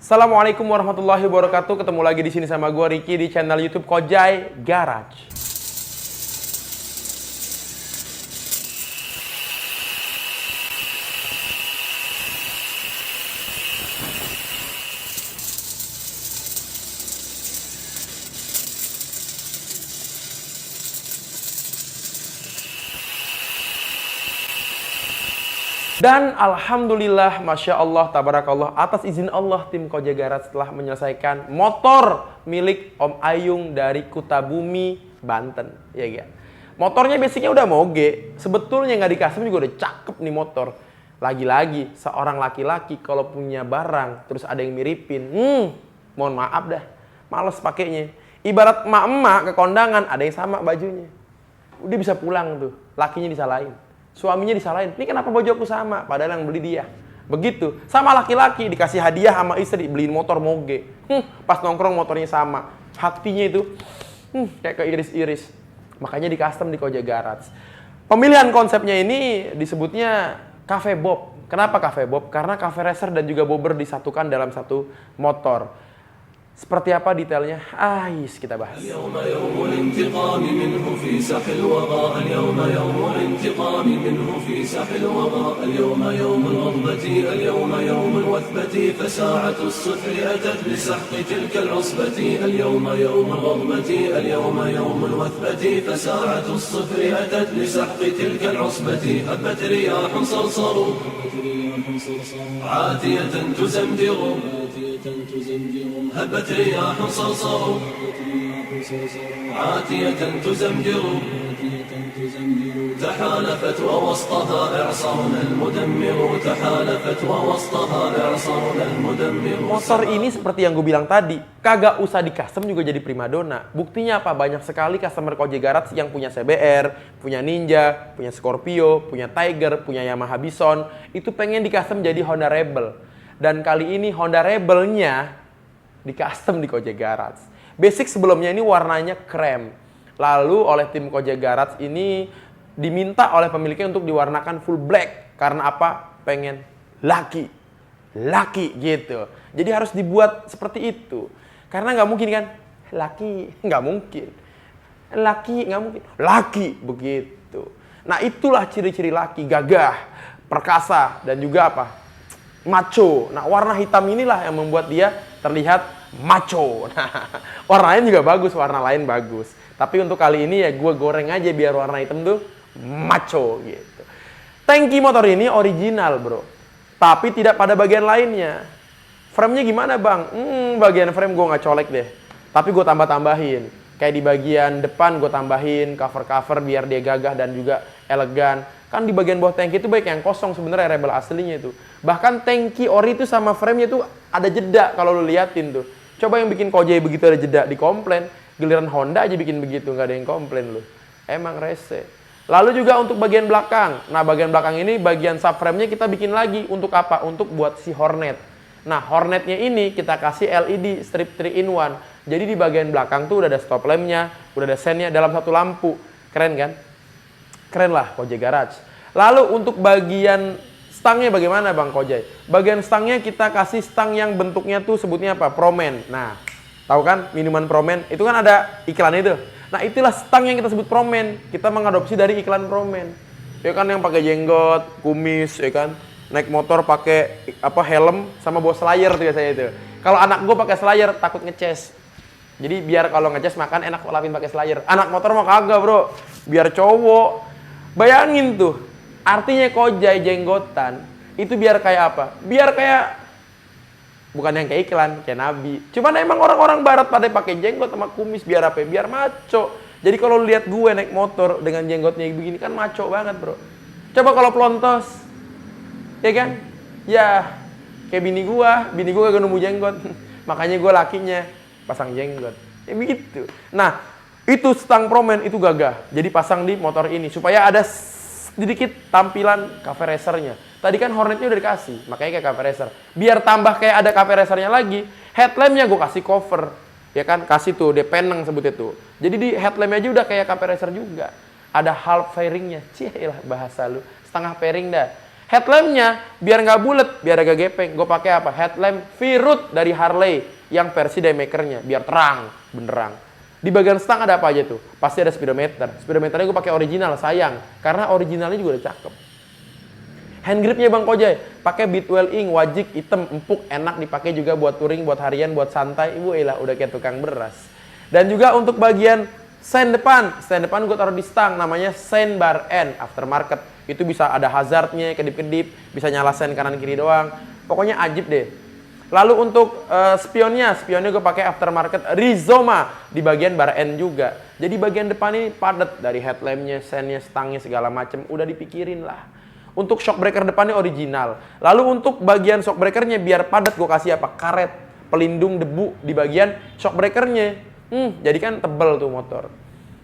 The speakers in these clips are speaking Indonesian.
Assalamualaikum warahmatullahi wabarakatuh. Ketemu lagi di sini sama gua Ricky di channel YouTube Kojai Garage. Dan alhamdulillah, masya Allah, tabarakallah, atas izin Allah tim Kojai Garage telah menyelesaikan motor milik Om Ayung dari Kutabumi, Banten. Ya ya. Motornya basicnya udah moge, sebetulnya nggak dikasih juga udah cakep nih motor. Lagi-lagi seorang laki-laki kalau punya barang terus ada yang miripin, mohon maaf dah, males pakainya. Ibarat emak-emak ke kondangan ada yang sama bajunya, udah bisa pulang tuh, lakinya disalahin. Suaminya disalahin, ini kenapa baju aku sama? Padahal yang beli dia. Begitu. Sama laki-laki, dikasih hadiah sama istri, beliin motor moge. Pas nongkrong motornya sama. Hatinya itu, kayak keiris-iris. Makanya di custom di Kojai Garage. Pemilihan konsepnya ini disebutnya Cafe Bob. Kenapa Cafe Bob? Karena cafe racer dan juga bobber disatukan dalam satu motor. Seperti apa detailnya? Kita bahas. هبت رياح صرصر عاتية تزمجر تحالفت ووسطها إعصارنا المدمر تحالفت ووسطها إعصارنا المدمر. Motor ini seperti yang gue bilang tadi, kagak usah di custom juga jadi primadona. Buktinya apa? Banyak sekali customer Kojai Garage yang punya CBR, punya Ninja, punya Scorpio, punya Tiger, punya Yamaha Bison, itu pengen di custom jadi Honda Rebel. Dan kali ini Honda Rebelnya di custom di Kojai Garage. Basic sebelumnya ini warnanya krem. Lalu oleh tim Kojai Garage ini diminta oleh pemiliknya untuk diwarnakan full black. Karena apa? Pengen laki gitu. Jadi harus dibuat seperti itu. Karena nggak mungkin kan? Nggak mungkin. Laki begitu. Nah itulah ciri-ciri laki, gagah, perkasa, dan juga apa? Macho. Nah, warna hitam inilah yang membuat dia terlihat macho. Nah, warna lain juga bagus, warna lain bagus. Tapi untuk kali ini ya gue goreng aja biar warna hitam tuh macho gitu. Tangki motor ini original, bro. Tapi tidak pada bagian lainnya. Frame-nya gimana, Bang? Bagian frame gue nggak colek deh. Tapi gue tambah-tambahin. Kayak di bagian depan gue tambahin cover-cover biar dia gagah dan juga elegan. Kan di bagian bawah tangki itu baik yang kosong sebenarnya Rebel aslinya itu. Bahkan tangki ori itu sama frame-nya itu ada jeda kalau lu liatin tuh. Coba yang bikin Kojai begitu ada jeda dikomplain. Giliran Honda aja bikin begitu, nggak ada yang komplain lu. Emang rese. Lalu juga untuk bagian belakang. Nah, bagian belakang ini bagian subframe-nya kita bikin lagi untuk apa? Untuk buat si Hornet. Nah, Hornet-nya ini kita kasih LED strip 3-in-1. Jadi di bagian belakang tuh udah ada stop lamp-nya, udah ada sen-nya dalam satu lampu. Keren kan? Keren lah Kojai Garage. Lalu untuk bagian stangnya bagaimana Bang Kojai? Bagian stangnya kita kasih stang yang bentuknya tuh sebutnya apa? Promen. Nah, tahu kan minuman Promen? Itu kan ada iklannya itu. Nah, itulah stang yang kita sebut Promen. Kita mengadopsi dari iklan Promen. Ya kan yang pakai jenggot, kumis, ya kan? Naik motor pakai apa helm sama bawa slayer tuh biasanya itu. Kalau anak gue pakai slayer takut ngeces. Jadi biar kalau ngeces makan enak lapin pakai slayer. Anak motor mau kagak, Bro. Biar cowok. Bayangin tuh, artinya Kojai jenggotan, itu biar kayak apa? Biar kayak, bukan yang kayak iklan, kayak Nabi. Cuman emang orang-orang barat pada pakai jenggot sama kumis, biar apa? Biar maco. Jadi kalau lihat gue naik motor dengan jenggotnya begini, kan maco banget, bro. Coba kalau pelontos, ya kan? Ya, kayak bini gue gak nemu jenggot. Makanya gue lakinya pasang jenggot. Ya begitu. Nah, itu stang Promen itu gagah. Jadi pasang di motor ini supaya ada sedikit tampilan cafe racernya. Tadi kan Hornetnya udah dikasih, makanya kayak cafe racer. Biar tambah kayak ada cafe racernya lagi, headlampnya gue kasih cover. Ya kan, kasih tuh, dia peneng sebutnya tuh. Jadi di headlampnya aja udah kayak cafe racer juga. Ada half fairingnya. Cielah bahasa lu, setengah fairing dah. Headlampnya biar nggak bulat, biar agak gepeng. Gue pakai apa? Headlamp V-Root dari Harley yang versi daymakernya, biar terang, benderang. Di bagian stang ada apa aja tuh? Pasti ada speedometer. Speedometernya gue pakai original, sayang, karena originalnya juga udah cakep. Hand gripnya Bang Kojai, pakai Bitwell Ink, wajik, hitam, empuk, enak dipakai juga buat touring, buat harian, buat santai. Ibu elah, udah kayak tukang beras. Dan juga untuk bagian sen depan gue taruh di stang, namanya sen bar N, aftermarket. Itu bisa ada hazardnya, kedip-kedip, bisa nyala sen kanan kiri doang. Pokoknya ajib deh. Lalu untuk spionnya gue pakai aftermarket Rizoma di bagian bar N juga. Jadi bagian depan ini padat dari headlampnya, sennya, stangnya segala macem, udah dipikirin lah. Untuk shock breaker depannya original. Lalu untuk bagian shock breakernya biar padat gue kasih apa? Karet pelindung debu di bagian shock breakernya. Jadi kan tebel tuh motor.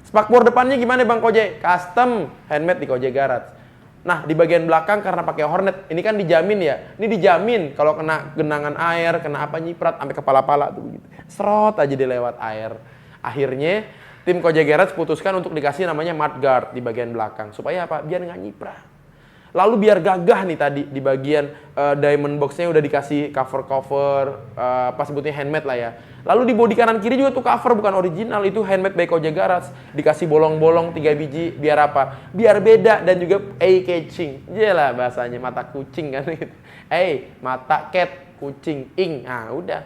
Spakbor depannya gimana Bang Kojai? Custom handmade di Kojai Garage. Nah di bagian belakang karena pakai Hornet, ini kan dijamin ya. Ini dijamin kalau kena genangan air, kena apa nyiprat sampai kepala-pala tuh begitu. Serot aja dia lewat air. Akhirnya tim Kojai Garage putuskan untuk dikasih namanya mudguard di bagian belakang supaya apa? Biar nggak nyiprat. Lalu biar gagah nih tadi di bagian diamond box-nya udah dikasih cover-cover, apa sebutnya handmade lah ya. Lalu di bodi kanan kiri juga tuh cover bukan original, itu handmade by Kojai Garage. Dikasih bolong-bolong 3 biji, biar apa? Biar beda dan juga eye-catching. Jelah bahasanya, mata kucing kan gitu. Mata cat, kucing, ing. Nah udah,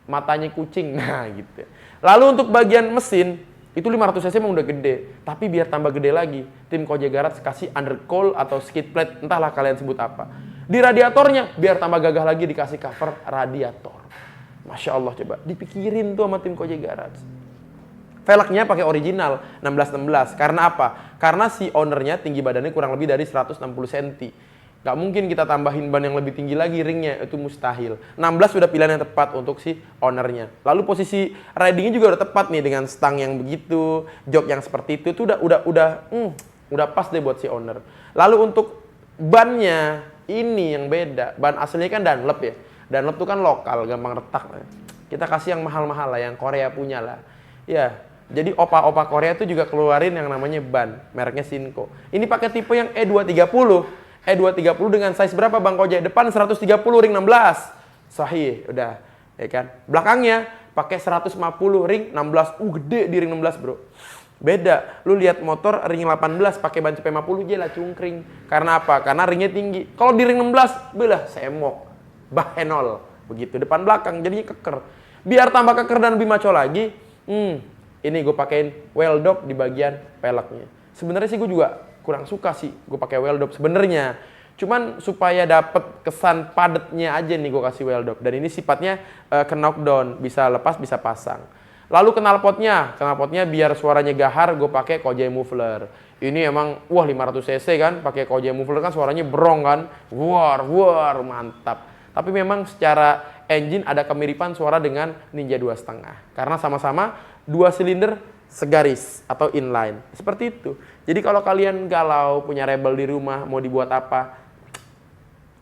matanya kucing, nah gitu. Lalu untuk bagian mesin, itu 500 cc emang udah gede, tapi biar tambah gede lagi, tim Kojai Garage kasih undercoil atau skid plate, entahlah kalian sebut apa. Di radiatornya, biar tambah gagah lagi dikasih cover radiator. Masya Allah coba, dipikirin tuh sama tim Kojai Garage. Velgnya pakai original 16-16, karena apa? Karena si ownernya tinggi badannya kurang lebih dari 160 cm. Gak mungkin kita tambahin ban yang lebih tinggi lagi ringnya, itu mustahil. 16 sudah pilihan yang tepat untuk si ownernya. Lalu posisi ridingnya juga udah tepat nih dengan stang yang begitu, jok yang seperti itu udah pas deh buat si owner. Lalu untuk bannya ini yang beda, ban aslinya kan Dunlop ya. Dunlop tuh kan lokal, gampang retak. Kita kasih yang mahal-mahal lah, yang Korea punya lah. Ya, jadi opa-opa Korea tuh juga keluarin yang namanya ban, mereknya Shinko. Ini pakai tipe yang E230. E230 dengan size berapa Bang Kojai? Depan 130 ring 16. Sahih, udah. Ya kan? Belakangnya pakai 150 ring 16. Gede di ring 16, Bro. Beda. Lu lihat motor ring 18 pakai ban CP50 aja lah cungkring. Karena apa? Karena ringnya tinggi. Kalau di ring 16, belah semok. Bahenol. Begitu depan belakang jadinya keker. Biar tambah keker dan lebih maco lagi, ini gue pakein well dop di bagian peleknya. Sebenarnya sih gue juga kurang suka sih gue pakai well dop sebenarnya, cuman supaya dapet kesan padatnya aja nih gue kasih well dop. Dan ini sifatnya ke knockdown, bisa lepas bisa pasang. Lalu knalpotnya biar suaranya gahar gue pakai Kojai muffler. Ini emang 500 cc kan, pakai Kojai muffler kan suaranya berong kan, war mantap. Tapi memang secara engine ada kemiripan suara dengan Ninja 2.5 karena sama-sama 2 silinder segaris atau inline. Seperti itu. Jadi kalau kalian galau, punya Rebel di rumah, mau dibuat apa,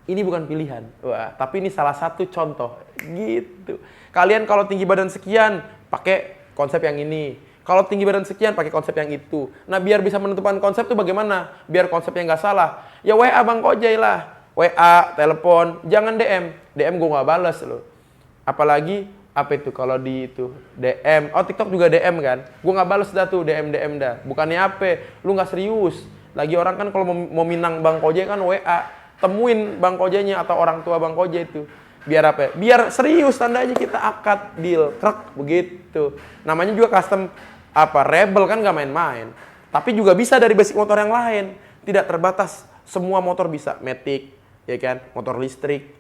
ini bukan pilihan. Wah, tapi ini salah satu contoh. Gitu. Kalian kalau tinggi badan sekian, pakai konsep yang ini. Kalau tinggi badan sekian, pakai konsep yang itu. Nah, biar bisa menentukan konsep itu bagaimana? Biar konsepnya nggak salah. Ya WA Bang Kojai lah. WA, telepon, jangan DM. DM gue nggak balas loh. Apalagi apa itu kalau di itu DM, TikTok juga DM kan, gue nggak balas dah tuh DM dah, bukannya apa, lu nggak serius, lagi orang kan kalau mau minang Bang Kojai kan WA, temuin Bang Kojainya atau orang tua Bang Kojai itu, biar apa, biar serius tandanya kita akad deal, krek begitu, namanya juga custom Rebel kan nggak main-main, tapi juga bisa dari basic motor yang lain, tidak terbatas, semua motor bisa, Matic, ya kan, motor listrik.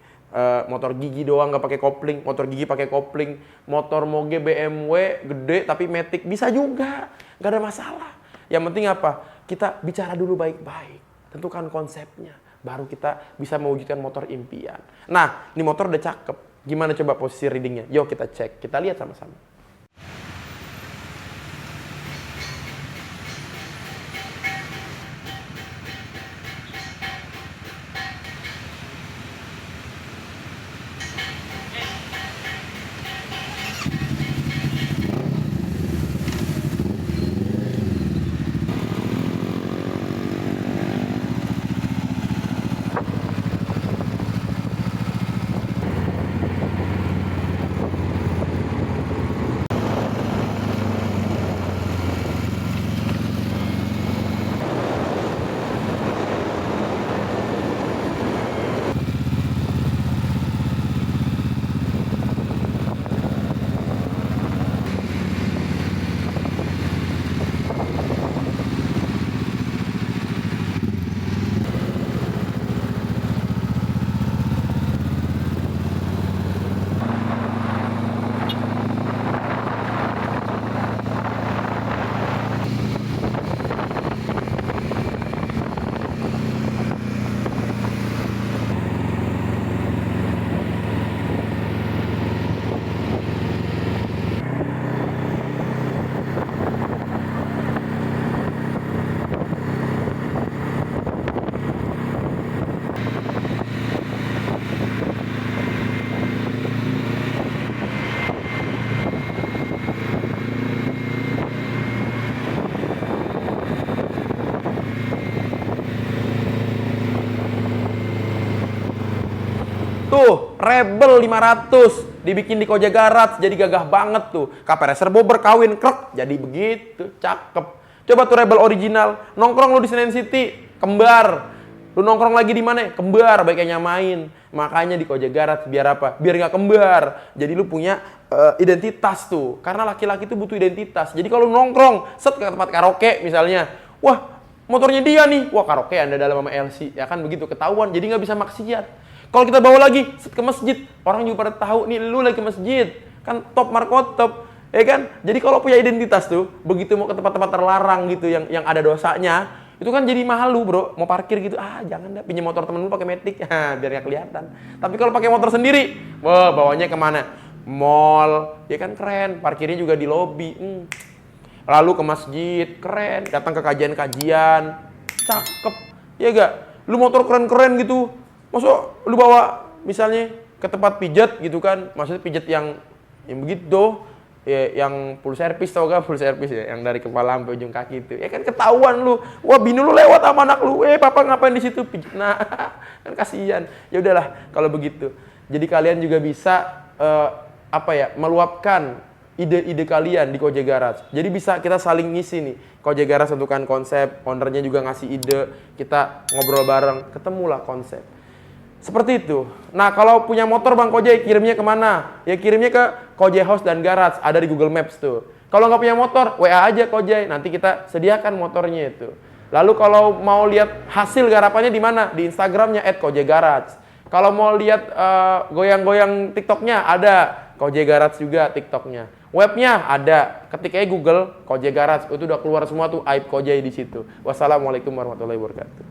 Motor gigi doang nggak pakai kopling, motor gigi pakai kopling, motor moge BMW gede tapi Matic bisa juga, nggak ada masalah. Yang penting apa? Kita bicara dulu baik-baik, tentukan konsepnya, baru kita bisa mewujudkan motor impian. Nah, ini motor udah cakep. Gimana coba posisi readingnya? Yuk kita cek, kita lihat sama-sama. Rebel 500 dibikin di Koja Garage, jadi gagah banget tuh. KP Racer Bobber kawin krek, jadi begitu, cakep. Coba tuh Rebel original, nongkrong lu di Senayan City, kembar. Lu nongkrong lagi di mana? Kembar, baiknya nyamain. Makanya di Koja Garage biar apa? Biar nggak kembar. Jadi lu punya identitas tuh. Karena laki-laki tuh butuh identitas. Jadi kalau nongkrong, set ke tempat karaoke misalnya, wah motornya dia nih, wah karaoke Anda dalam sama LC, ya kan begitu ketahuan. Jadi nggak bisa maksiat. Kalau kita bawa lagi set ke masjid, orang juga pada tahu nih lu lagi ke masjid, kan top markotop, ya kan? Jadi kalau punya identitas tuh, begitu mau ke tempat-tempat terlarang gitu yang ada dosanya, itu kan jadi malu bro, mau parkir gitu, jangan dah pinjam motor temen lu pakai Matic, biar nggak kelihatan. Tapi kalau pakai motor sendiri, wah bawanya kemana? Mall, ya kan keren, parkirnya juga di lobi. Lalu ke masjid, keren, datang ke kajian-kajian, cakep, ya gak? Lu motor keren-keren gitu. Maksud lu bawa misalnya ke tempat pijat gitu kan, maksudnya pijat yang begitu, ya, yang full service tau gak? Full service ya, yang dari kepala sampai ujung kaki itu. Ya kan ketahuan lu, wah bini lu lewat sama anak lu, papa ngapain di situ pijat? Nah, kan kasihan. Ya udahlah kalau begitu. Jadi kalian juga bisa meluapkan ide-ide kalian di Koja Garage. Jadi bisa kita saling ngisi nih. Koja Garage tentukan konsep, ownernya juga ngasih ide, kita ngobrol bareng, ketemulah konsep. Seperti itu. Nah, kalau punya motor Bang Kojai, kirimnya kemana? Ya kirimnya ke Kojai House dan Garage, ada di Google Maps tuh. Kalau nggak punya motor, WA aja Kojai, nanti kita sediakan motornya itu. Lalu kalau mau lihat hasil garapannya di mana? Di Instagramnya @kojaigarage. Kalau mau lihat goyang-goyang TikToknya, ada Kojai Garage juga TikToknya. Webnya ada, ketik aja Google Kojai Garage, itu udah keluar semua tuh aib Kojai di situ. Wassalamualaikum warahmatullahi wabarakatuh.